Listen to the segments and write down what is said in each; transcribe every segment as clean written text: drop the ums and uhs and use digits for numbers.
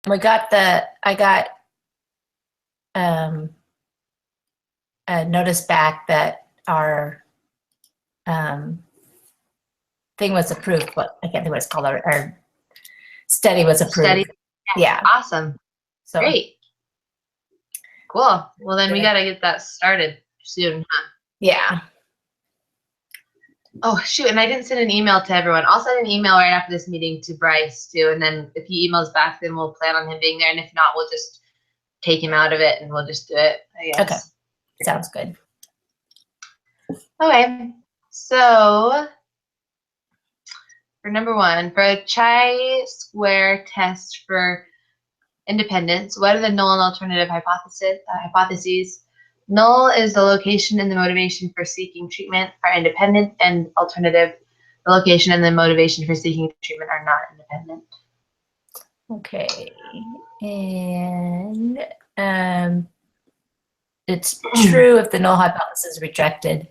I got a notice back that our thing was approved, but I can't think what it's called. Our study was approved. Study. Yeah. Awesome. So great. Cool. Well, then we got to get that started soon, huh? Yeah. Oh, shoot. And I didn't send an email to everyone. I'll send an email right after this meeting to Bryce, too. And then if he emails back, then we'll plan on him being there. And if not, we'll just take him out of it and we'll just do it, I guess. Okay. Sounds good. Okay. So for number 1, for a chi-square test for independence, what are the null and alternative hypotheses? Null is the location and the motivation for seeking treatment are independent, and alternative, the location and the motivation for seeking treatment are not independent. Okay. And it's true if the null hypothesis is rejected,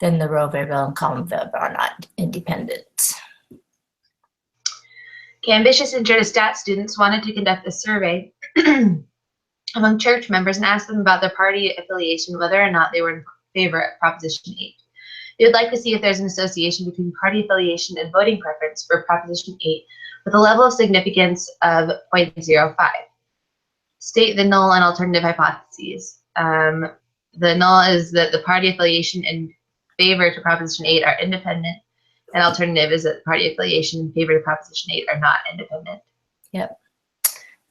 then the row variable and column variable are not independent. Okay, ambitious IntroStat students wanted to conduct a survey among church members and ask them about their party affiliation, whether or not they were in favor of Proposition 8. They would like to see if there's an association between party affiliation and voting preference for Proposition 8 with a level of significance of 0.05. State the null and alternative hypotheses. The null is that the party affiliation in favor to Proposition 8 are independent, and alternative is that party affiliation in favor of Proposition 8 are not independent. Yep.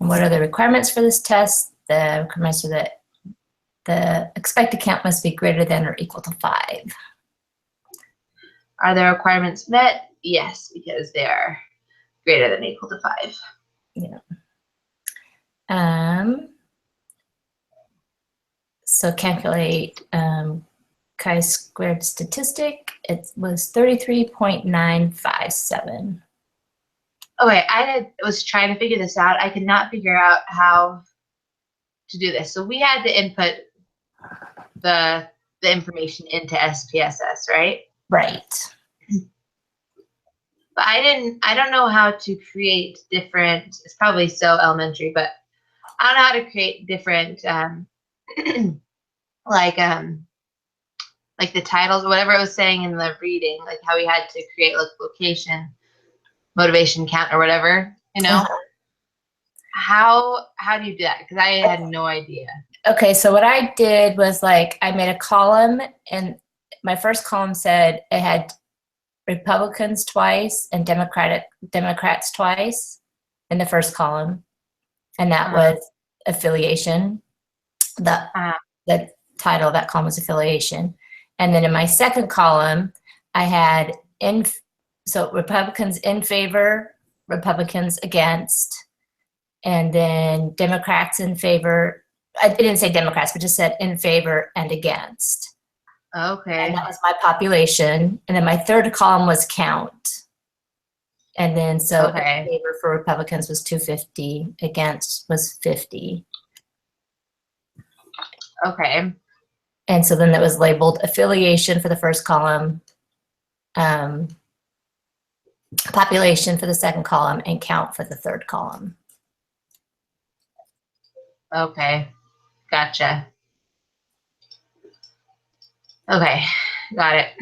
And what are the requirements for this test? The requirements are that the expected count must be greater than or equal to 5. Are the requirements met? Yes, because they are greater than or equal to 5. Yeah. So calculate chi-squared statistic. It was 33.957. Okay, I was trying to figure this out. I could not figure out how to do this. So we had to input the information into SPSS, right? Right. But I don't know how to create different, it's probably so elementary, but I don't know how to create different like the titles or whatever it was saying in the reading, like how we had to create like location, motivation count or whatever, you know? How do you do that? Because I had no idea. Okay, so what I did was like I made a column, and my first column said it had Republicans twice and Democrats twice in the first column, and that was affiliation. The title of that column was affiliation. And then in my second column, I had so Republicans in favor, Republicans against, and then Democrats in favor. I didn't say Democrats, but just said in favor and against. Okay. And that was my population. And then my third column was count. And then so in favor for Republicans was 250, against was 50. Okay. And so then that was labeled affiliation for the first column, population for the second column, and count for the third column. Okay, gotcha. Okay, got it.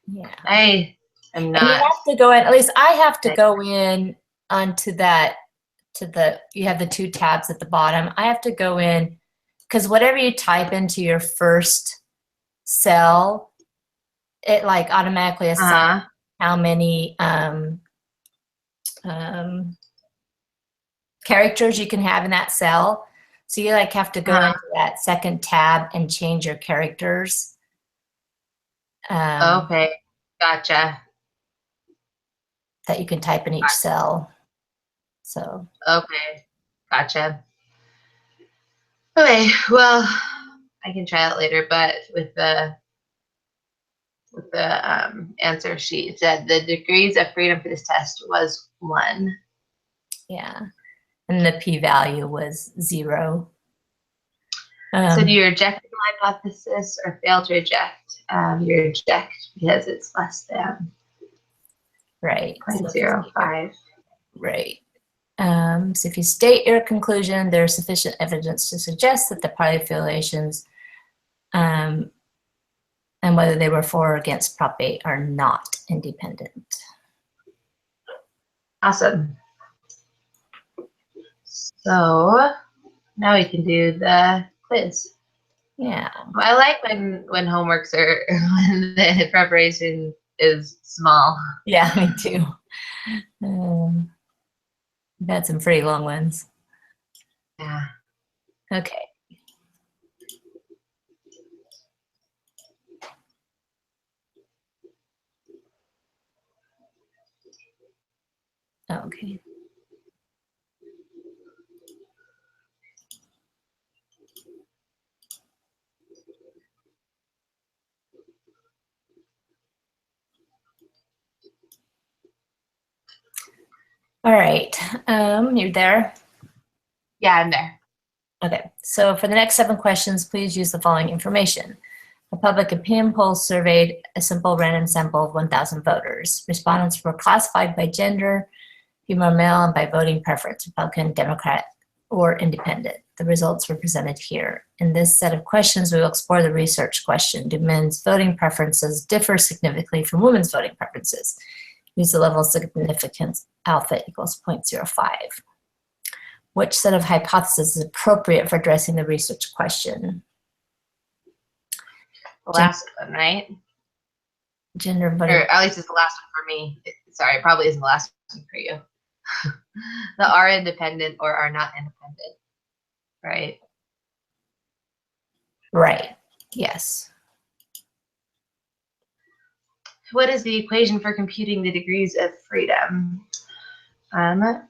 Yeah. I am not. And you have to go in, at least I have to go in onto that, you have the 2 tabs at the bottom. I have to go in, because whatever you type into your first cell, it like automatically assigns how many characters you can have in that cell. So you like have to go into that second tab and change your characters. Okay, gotcha. That you can type in each cell. So. Okay, gotcha. Okay, well, I can try that later, but with the answer sheet, it said the degrees of freedom for this test was 1. Yeah, and the p-value was 0. So do you reject the hypothesis or fail to reject? You reject because it's less than right 0.05. Right. So if you state your conclusion, there is sufficient evidence to suggest that the party affiliations and whether they were for or against Prop 8 are not independent. Awesome. So now we can do the quiz. Yeah. I like when homeworks are when the preparation is small. Yeah, me too. We've had some pretty long ones. Yeah. Okay. Okay. All right. You're there? Yeah, I'm there. Okay. So for the next 7 questions, please use the following information. A public opinion poll surveyed a simple random sample of 1,000 voters. Respondents were classified by gender, female, male, and by voting preference, Republican, Democrat, or Independent. The results were presented here. In this set of questions, we will explore the research question. Do men's voting preferences differ significantly from women's voting preferences? Use the level of significance alpha equals 0.05. Which set of hypotheses is appropriate for addressing the research question? The last one, right? Gender voting. Or at least it's the last one for me. Sorry, it probably isn't the last one for you. The are independent or are not independent, right? Right. Yes. What is the equation for computing the degrees of freedom? -1.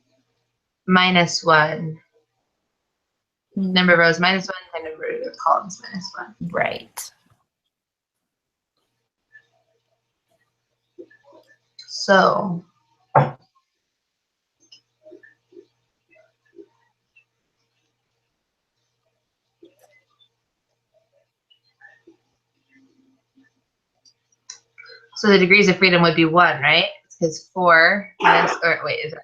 Number of rows -1, and number of columns -1. Right. So the degrees of freedom would be 1, right? Because 4 minus, or wait, is it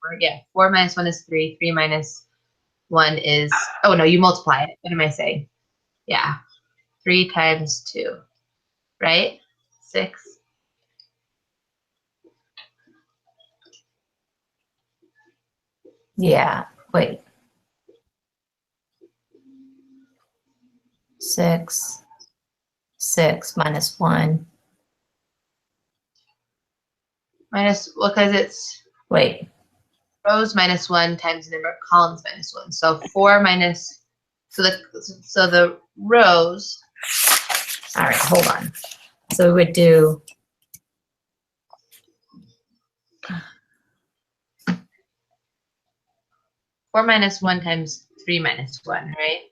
4? Yeah, 4 minus 1 is 3. 3 minus 1 is, oh no, you multiply it. What am I saying? Yeah, 3 times 2, right? 6. Yeah. Wait. 6. 6 minus 1. Minus, well, because it's Wait. rows -1 times the number of columns -1. So 4 minus, so the rows. All right, hold on. So we would do 4 minus 1 times 3 minus 1, right?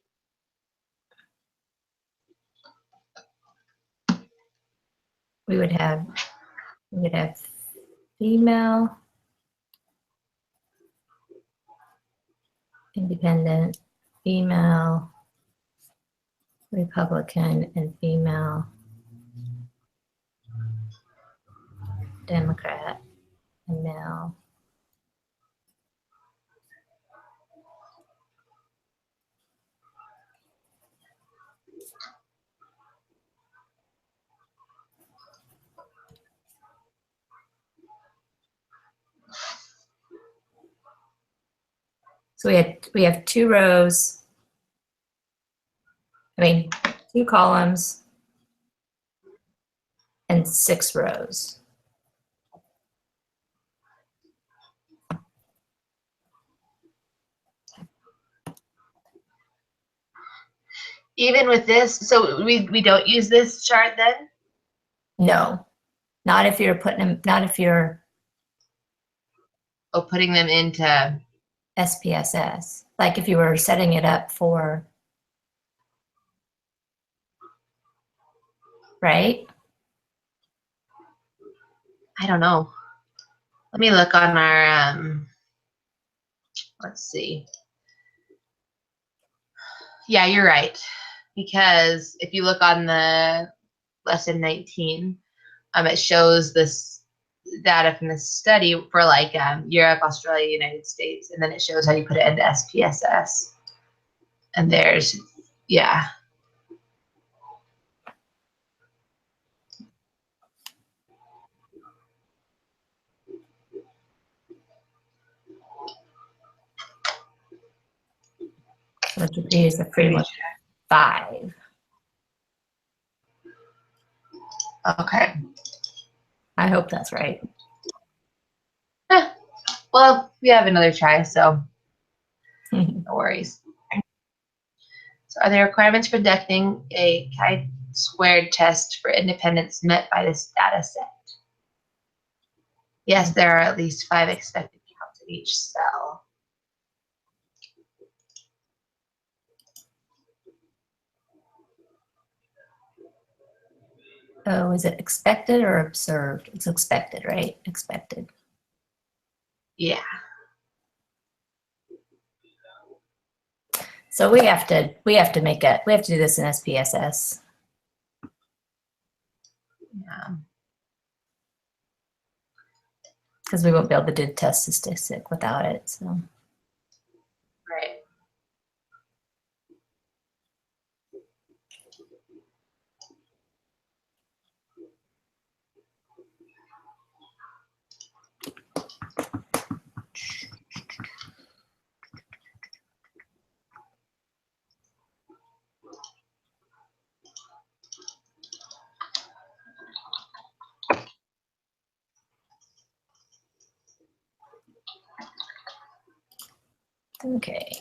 we would have female, independent, female, Republican, and female, Democrat, and male. So we have 2 rows. I mean, 2 columns and 6 rows. Even with this, so we don't use this chart then? No, not if you're putting them, not if you're Oh, putting them into, SPSS. Like if you were setting it up for, right? I don't know. Let me look on our, let's see. Yeah, you're right. Because if you look on the lesson 19, it shows this data from this study for like Europe, Australia, United States, and then it shows how you put it into SPSS. And there's, yeah. So GPA is a framework 5. Okay. I hope that's right. Well, we have another try, so no worries. So are there requirements for conducting a chi-squared test for independence met by this data set? Yes, there are at least 5 expected counts in each cell. Oh, is it expected or observed? It's expected, right? Expected. Yeah. So we have to do this in SPSS. Yeah. Because we won't be able to do test statistic without it. So Right. okay.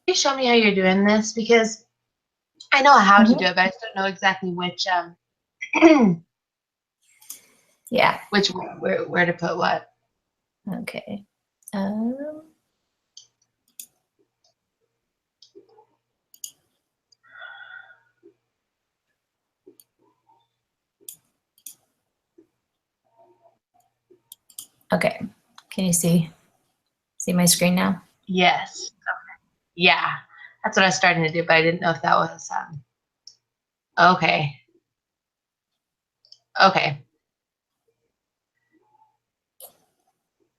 Can you show me how you're doing this? Because I know how to Mhm. do it, but I just don't know exactly which Yeah. which where to put what. Okay. Okay. Can you see my screen now? Yes. Okay. Yeah. That's what I was starting to do, but I didn't know if that was okay. Okay.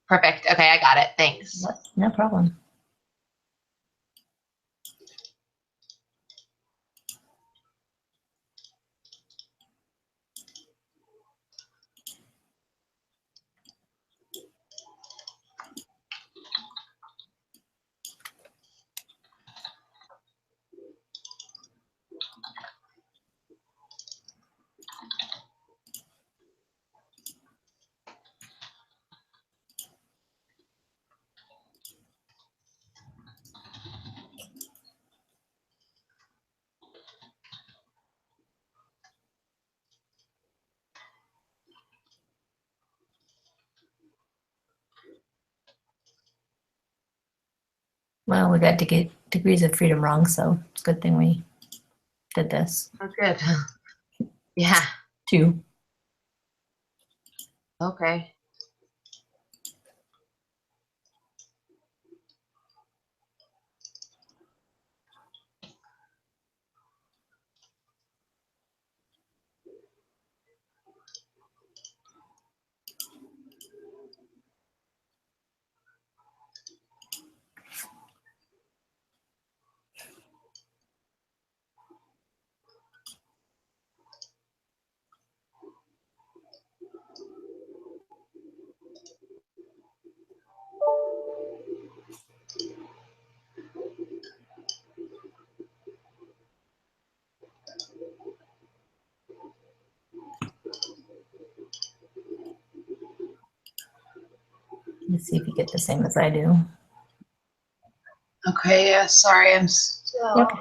Perfect. Okay, I got it. Thanks. No problem. Well, we got to get degrees of freedom wrong, so it's a good thing we did this. Oh, good. Yeah. 2. Okay. Let's see if you get the same as I do. Okay, yeah, sorry, I'm still. Okay.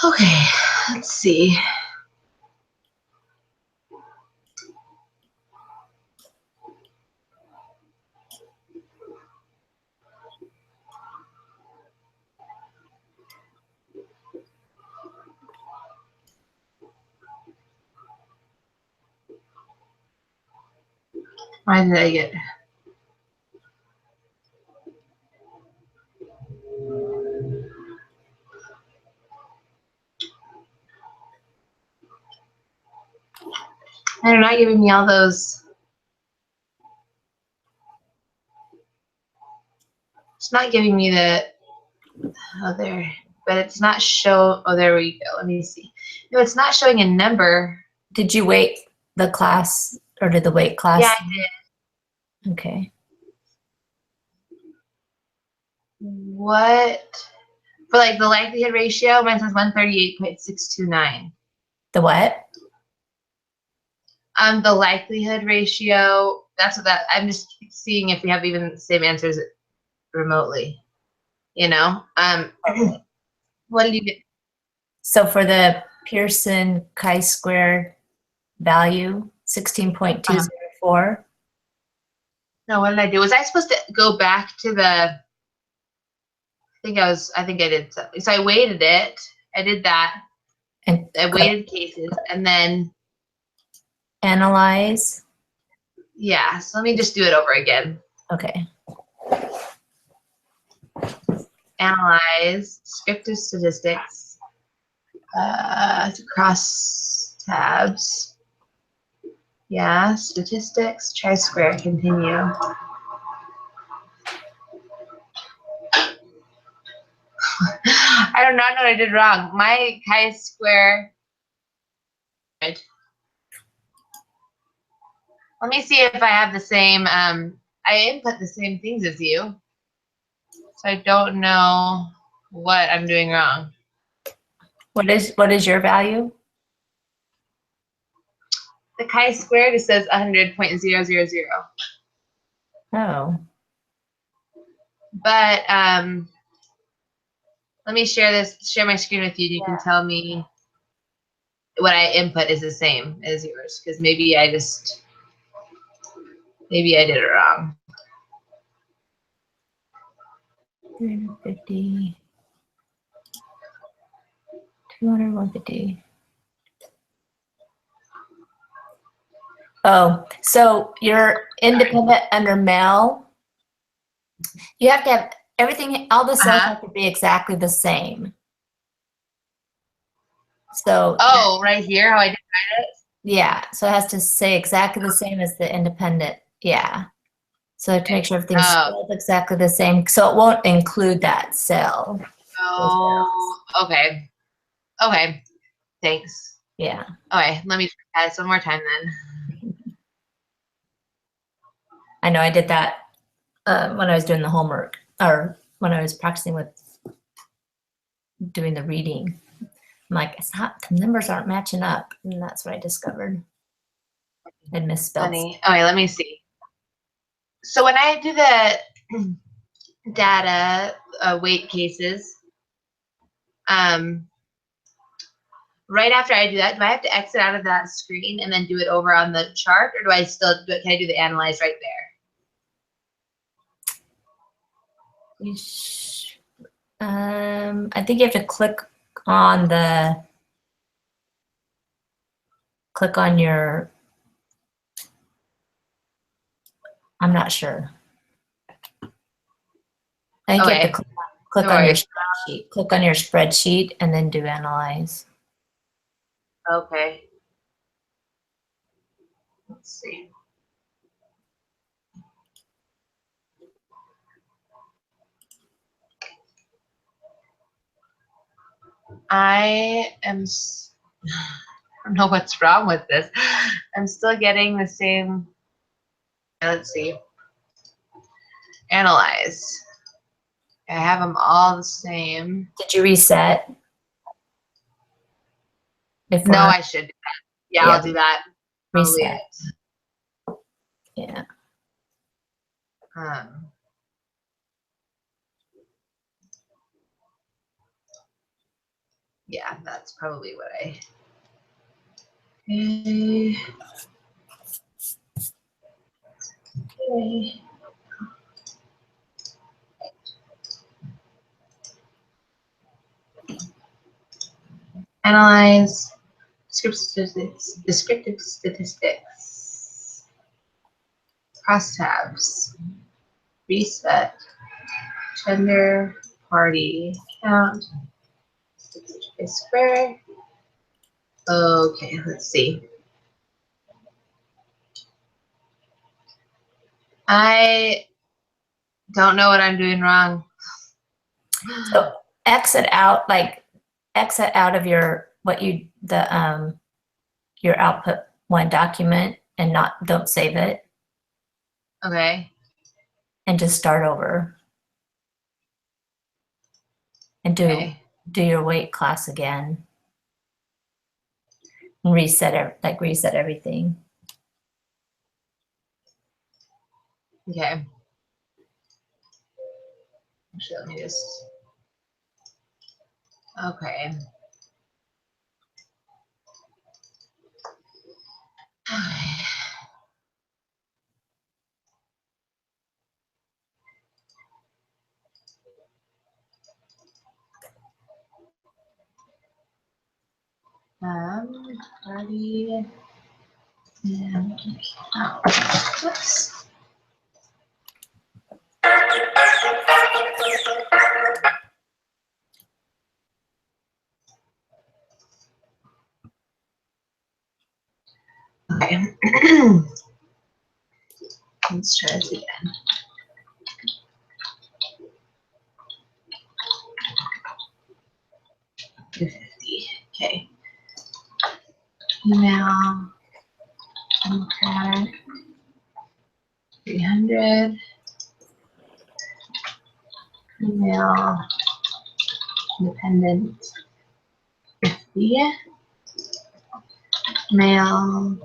Okay, let's see. Why did I get? They're not giving me all those. It's not giving me the. Oh, there. But it's not show. Oh, there we go. Let me see. No, it's not showing a number. Did you weight the class, or did the weight class? Yeah, I did. Okay. What? For like the likelihood ratio, mine says 138.629. The what? The likelihood ratio, that's what that, I'm just seeing if we have even the same answers remotely, you know? What did you get? So for the Pearson chi-squared value, 16.204. No, what did I do? Was I supposed to go back to the, I think I did something. So I weighted it. I did that. And I weighted cases and then, analyze. yeah, so let me just do it over again. Okay. Analyze, descriptive statistics, cross tabs. Yeah, statistics, chi-square, continue. I do not know what I did wrong. My chi-square. Let me see if I have the same, I input the same things as you. So I don't know what I'm doing wrong. What is your value? The chi-square just says 100.000. Oh. But let me share my screen with you. You can tell me what I input is the same as yours, because maybe I did it wrong. 350. 200, 150. Oh, so you're independent under male. You have to have everything, all the cells have to be exactly the same. So. Oh, right here, how I did it? Yeah, so it has to say exactly the same as the independent. Yeah. So to make sure everything's spelled exactly the same. So it won't include that cell. Oh, okay. Okay. Thanks. Yeah. Okay, let me try this one more time then. I know I did that when I was doing the homework, or when I was practicing with doing the reading. I'm like, it's not, the numbers aren't matching up. And that's what I discovered. I misspelled. Funny. Okay, let me see. So when I do the data weight cases, right after I do that, do I have to exit out of that screen and then do it over on the chart, or do I still do it? Can I do the analyze right there? I think you have to click on your, I'm not sure. I think you have to click No on your worries. spreadsheet. Click on your spreadsheet and then do analyze. Okay. Let's see. I don't know what's wrong with this. I'm still getting the same. Let's see. Analyze. I have them all the same. Did you reset? If No, not, I should do that. Yeah, yeah, I'll do that. Probably reset. it. Yeah. Yeah, that's probably what I. Okay. Okay. Analyze descriptive statistics, crosstabs, reset, gender, party, count, square. Okay, let's see. I don't know what I'm doing wrong. So exit out, like exit out of your your output one document and don't save it Okay. and just start over and do your weight class again and reset everything. Okay. Actually, let me just. Okay. Party. Whoops. Okay. Let's try this again. Okay. Email. Democrat. 300. Email. Independent. 50. Male.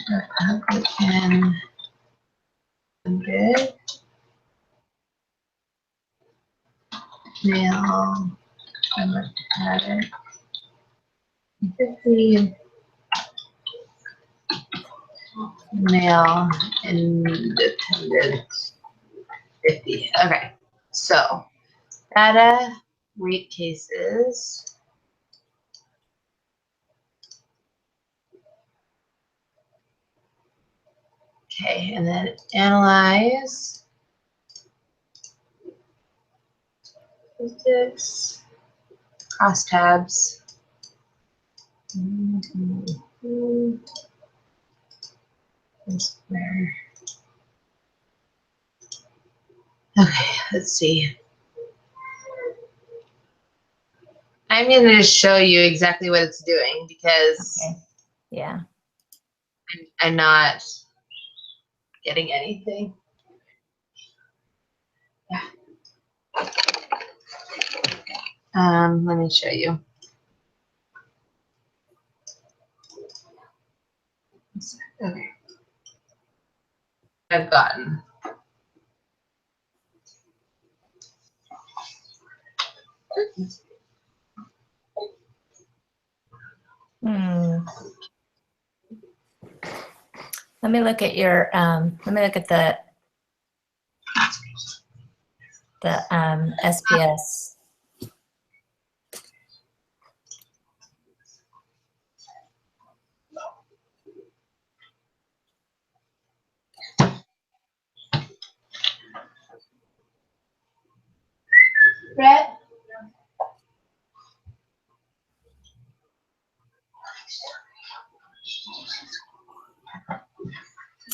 Republican. 100. Male. Democratic. 50. Male. Independent. 50. Okay. So, data, weight cases. Okay, and then analyze. Statistics. Crosstabs. Square. Okay, let's see. I'm going to just show you exactly what it's doing because Yeah. I'm not getting anything. Yeah. Let me show you. Okay. I've gotten. Let me look at your, let me look at the SPS. Brett?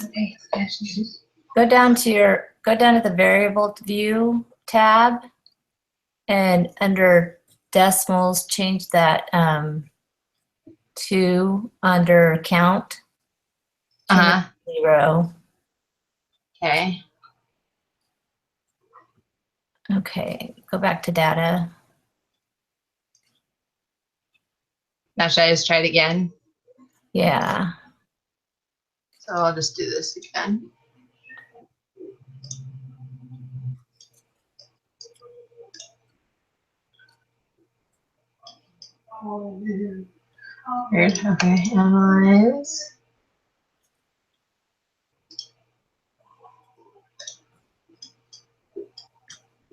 Okay. Go down to the variable view tab, and under decimals, change that to under count. Uh-huh. 0. Okay. Okay, go back to data. Now should I just try it again? Yeah. So I'll just do this again. Weird. Okay. Analyze.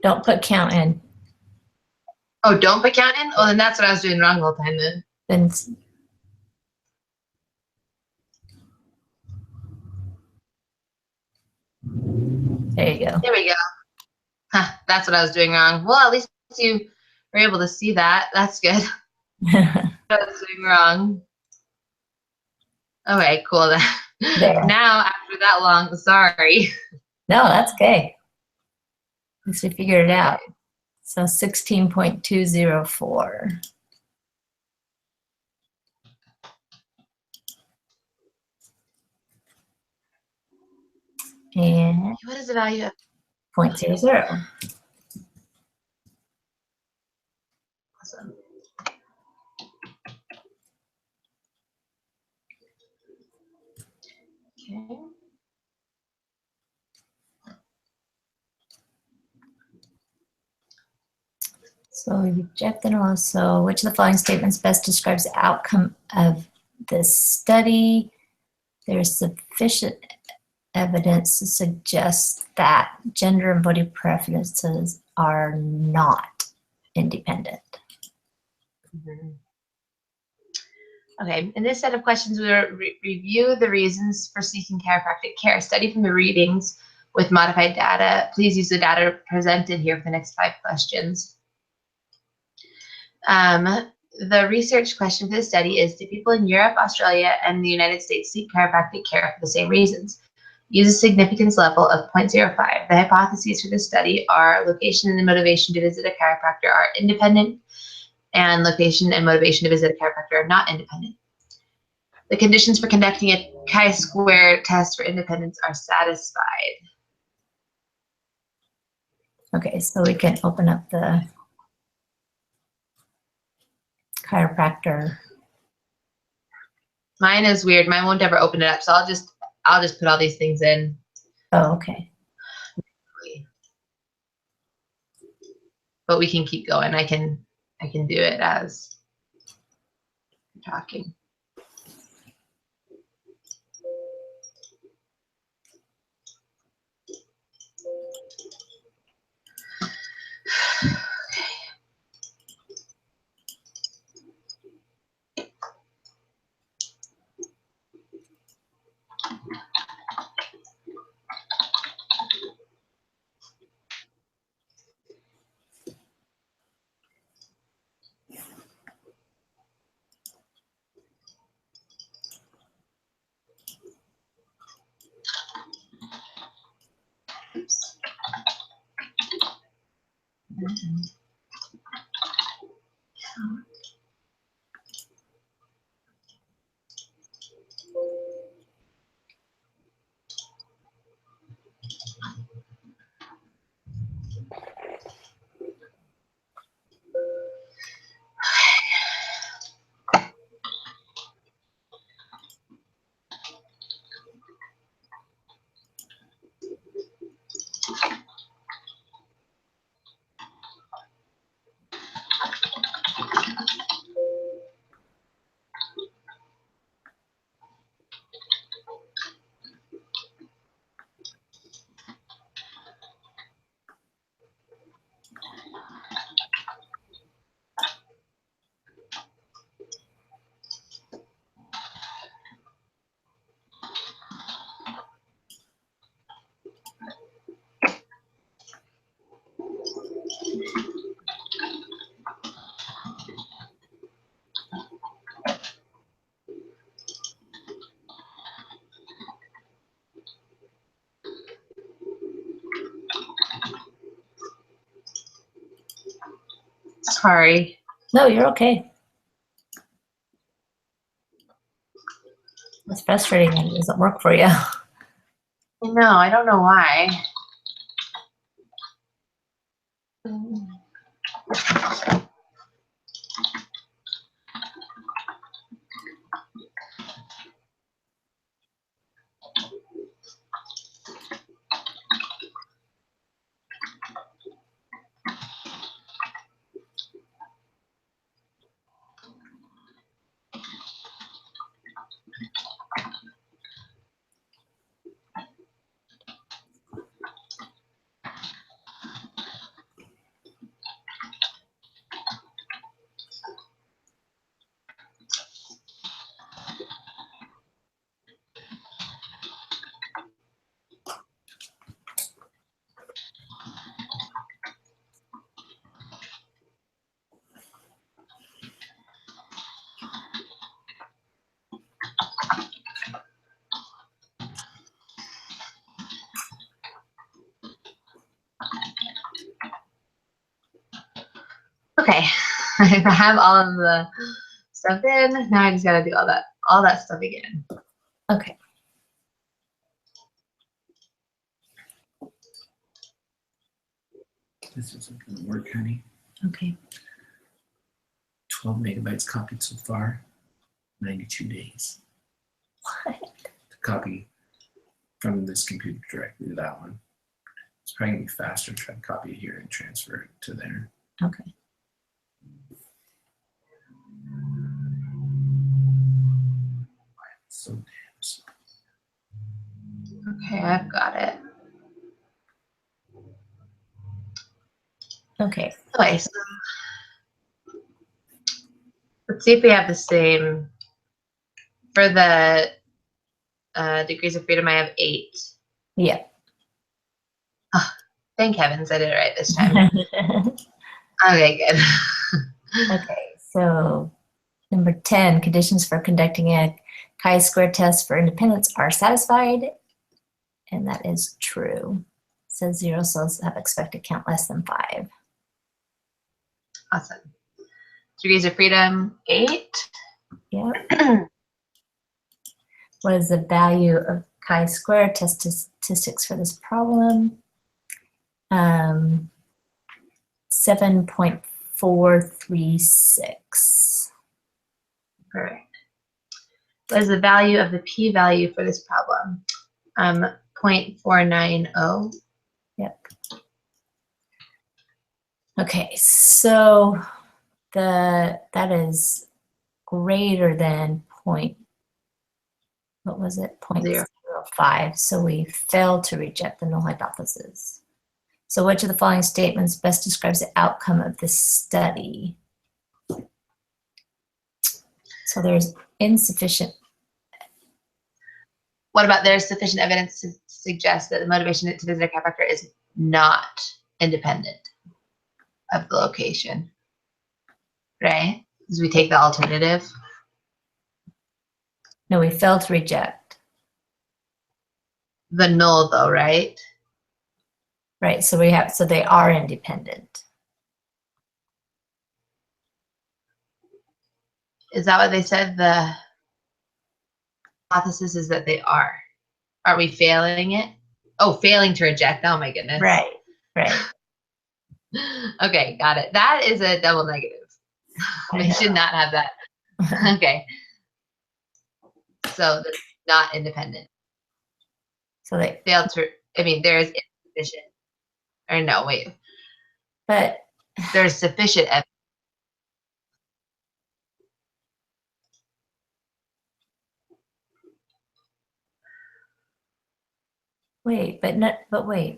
Don't put count in. Oh, don't put count in? Oh, then that's what I was doing wrong the whole time then. Then there you go. There we go. Huh, that's what I was doing wrong. Well, at least you were able to see that. That's good. I was doing wrong. Okay, cool. There. Now, after that long, sorry. No, that's okay. At least we figured it out. So 16.204. And What is the value of 0.00. awesome. Okay. So we reject and also, which of the following statements best describes the outcome of this study? There's sufficient evidence to suggest that gender and voting preferences are not independent. Mm-hmm. Okay, in this set of questions, we will review the reasons for seeking chiropractic care. Study from the readings with modified data. Please use the data presented here for the next 5 questions. The research question for the study is, do people in Europe, Australia, and the United States seek chiropractic care for the same reasons? Use a significance level of 0.05. The hypotheses for this study are location and motivation to visit a chiropractor are independent, and location and motivation to visit a chiropractor are not independent. The conditions for conducting a chi-square test for independence are satisfied. Okay, so we can open up the chiropractor. Mine is weird. Mine won't ever open it up, so I'll just put all these things in. Oh, okay. But we can keep going. I can do it as I'm talking. Oops. Sorry. No, you're okay. It's frustrating when it doesn't work for you. No, I don't know why. Okay, I have all of the stuff in. Now I just gotta do all that stuff again. Okay. This isn't going to work, honey. Okay. 12 megabytes copied so far, 92 days. What? To copy from this computer directly to that one. It's probably going to be faster to try and copy it here and transfer it to there. Okay. So damn slow. Okay, I've got it. Okay. Okay, so let's see if we have the same. For the degrees of freedom, I have 8. Yeah. Thank heavens I did it right this time. Okay, good. Okay, so number 10, conditions for conducting a chi-square test for independence are satisfied, and that is true. It says 0 cells have expected count less than 5. Awesome. Degrees of freedom, 8. Yeah. What is the value of chi-square test statistics for this problem? 7.436. Perfect. What is the value of the p-value for this problem? 0.490. Yep. Okay, so that is greater than what was it? 0.05. So we failed to reject the null hypothesis. So which of the following statements best describes the outcome of this study? So there's insufficient. What about there's sufficient evidence to suggest that the motivation to visit a chiropractor is not independent of the location, right? Because we take the alternative. No, we failed to reject. The null though, right? Right, so they are independent. Is that what they said? The hypothesis is that they are. Are we failing it? Oh, failing to reject. Oh my goodness. Right. Okay, got it. That is a double negative. We should not have that. Okay. So they're not independent. So they Failed to, there is insufficient. Or no, wait. but There's sufficient evidence. wait,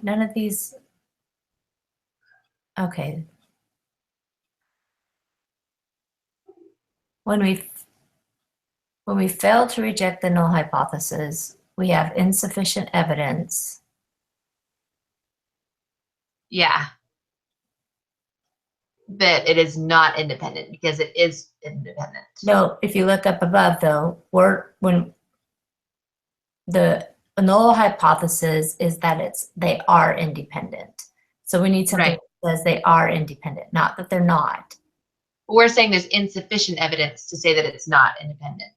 none of these. Okay. When we fail to reject the null hypothesis, we have insufficient evidence. Yeah. That it is not independent because it is independent. No, if you look up above though, when the null hypothesis is that they are independent. So we need something Right. that says they are independent, not that they're not. We're saying there's insufficient evidence to say that it's not independent.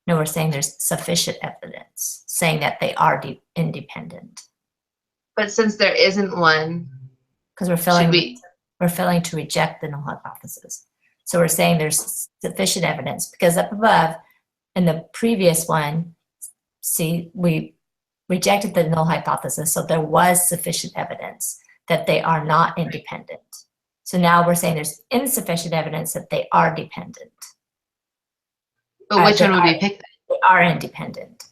No, we're saying there's sufficient evidence saying that they are independent. But since there isn't one, Because we're failing to reject the null hypothesis. So we're saying there's sufficient evidence because up above in the previous one, see, we rejected the null hypothesis. So there was sufficient evidence that they are not independent. So now we're saying there's insufficient evidence that they are dependent. but which one would we pick? They are independent.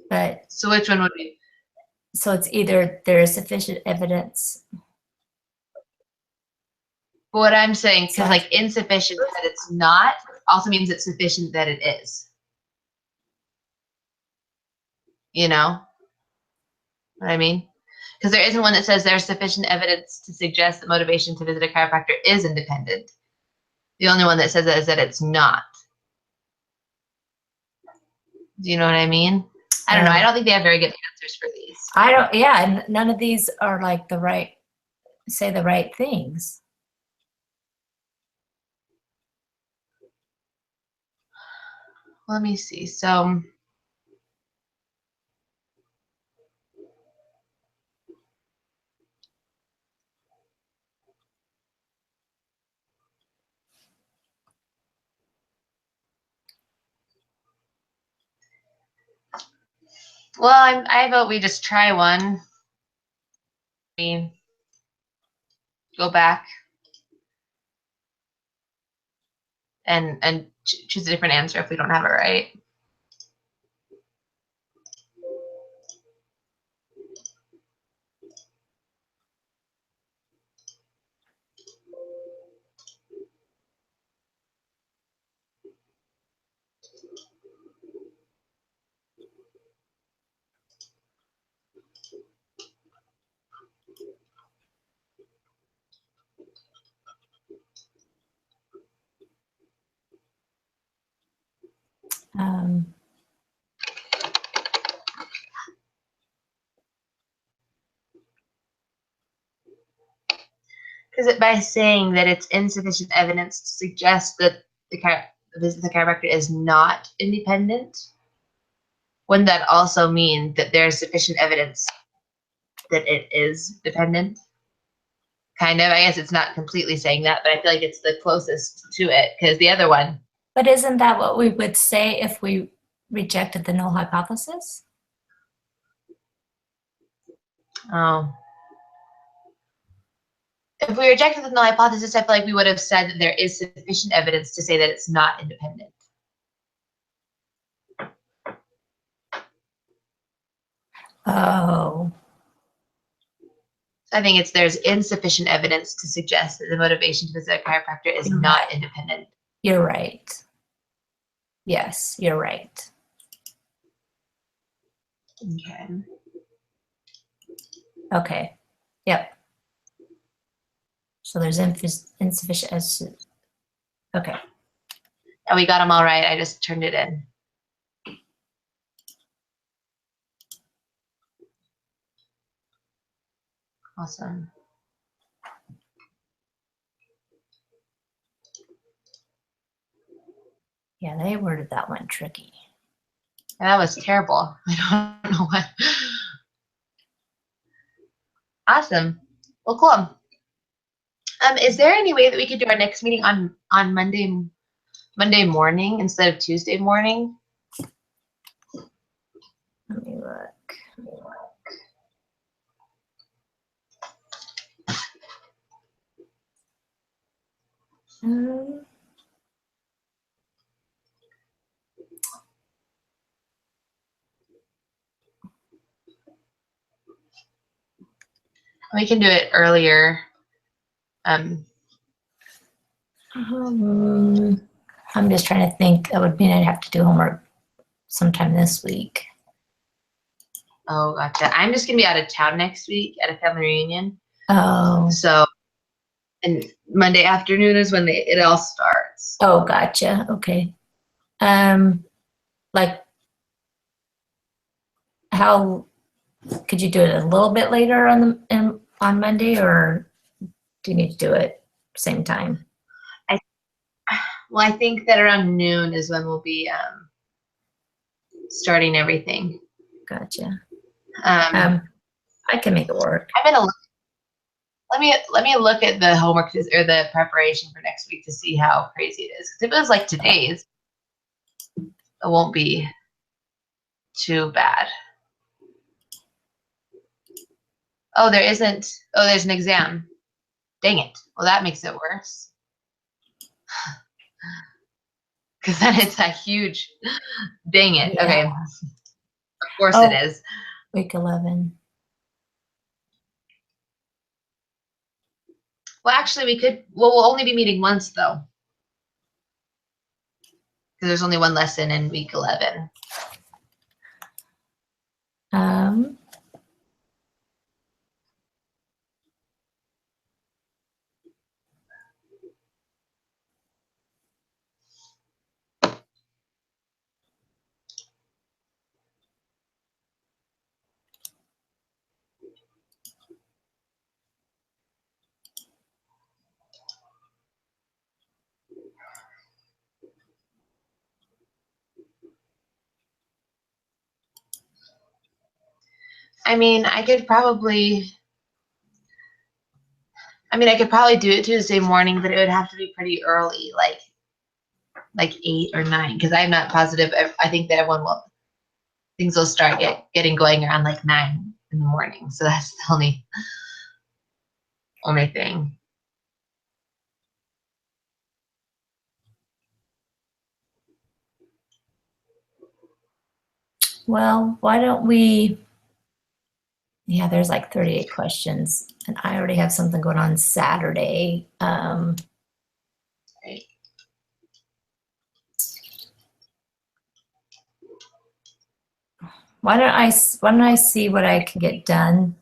But So which one would we? so it's either there is sufficient evidence. But what I'm saying, because like insufficient that it's not also means it's sufficient that it is. You know what I mean? Because there isn't one that says there's sufficient evidence to suggest that motivation to visit a chiropractor is independent. The only one that says that is that it's not. Do you know what I mean? I don't know. I don't think they have very good answers for these. I don't, yeah, and none of these are like the right, say the right things. Let me see. So well, I vote we just try one. I mean, go back and choose a different answer if we don't have it right. Because by saying that it's insufficient evidence to suggest that the visit to the chiropractor is not independent, wouldn't that also mean that there's sufficient evidence that it is dependent? Kind of. I guess it's not completely saying that, but I feel like it's the closest to it because the other one. But isn't that what we would say if we rejected the null hypothesis? Oh. If we rejected the null hypothesis, I feel like we would have said that there is sufficient evidence to say that it's not independent. Oh. I think there's insufficient evidence to suggest that the motivation to visit a chiropractor is not independent. You're right. Yes, you're right. Okay. Okay. Yep. So there's insufficient. Okay. And we got them all right. I just turned it in. Awesome. Yeah, they worded that one tricky. Yeah, that was terrible. I don't know what. Awesome. Well, cool. Is there any way that we could do our next meeting on Monday morning instead of Tuesday morning? Let me look. We can do it earlier. I'm just trying to think. That would mean I'd have to do homework sometime this week. Oh, gotcha. I'm just gonna be out of town next week at a family reunion. Oh. So, and Monday afternoon is when it all starts. Oh, gotcha. Okay. Like, how could you do it a little bit later on Monday, or do you need to do it same time? Well, I think that around noon is when we'll be starting everything. Gotcha. I'm I can make it work. gonna look. Let me look at the homework or the preparation for next week to see how crazy it is. 'Cause if it was like today's, it won't be too bad. Oh, there isn't. Oh, there's an exam. Dang it. Well, that makes it worse. Because then it's a huge. Dang it. Yeah. Okay. Of course Oh. it is. Week 11. Well, actually, we could. Well, we'll only be meeting once though, because there's only one lesson in week 11. I mean, I could probably do it Tuesday morning, but it would have to be pretty early, like 8 or 9, because I'm not positive. I think that things will start getting going around like 9 in the morning. So that's the only thing. Well, why don't we? Yeah, there's like 38 questions, and I already have something going on Saturday. Right. Why don't I see what I can get done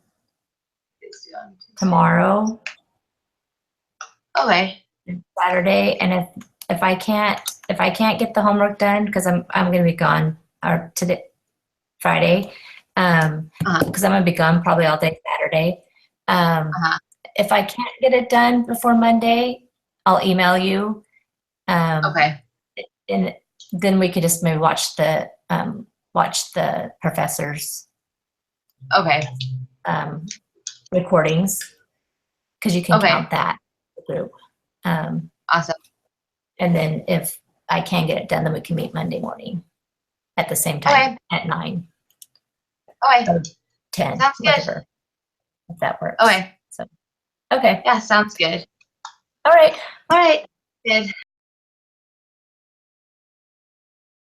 tomorrow, Okay. Saturday, and if I can't get the homework done because I'm gonna be gone or today Friday, because I'm gonna be gone probably all day Saturday. If I can't get it done before Monday, I'll email you. Okay. And then we could just maybe watch the professors' Okay. recordings, because you can Okay. count that group. Awesome. And then if I can get it done, then we can meet Monday morning at the same time at 9. Okay. Or 10, Sounds good. whatever, if that works. Okay. So, okay. Yeah, sounds good. All right. All right. Good.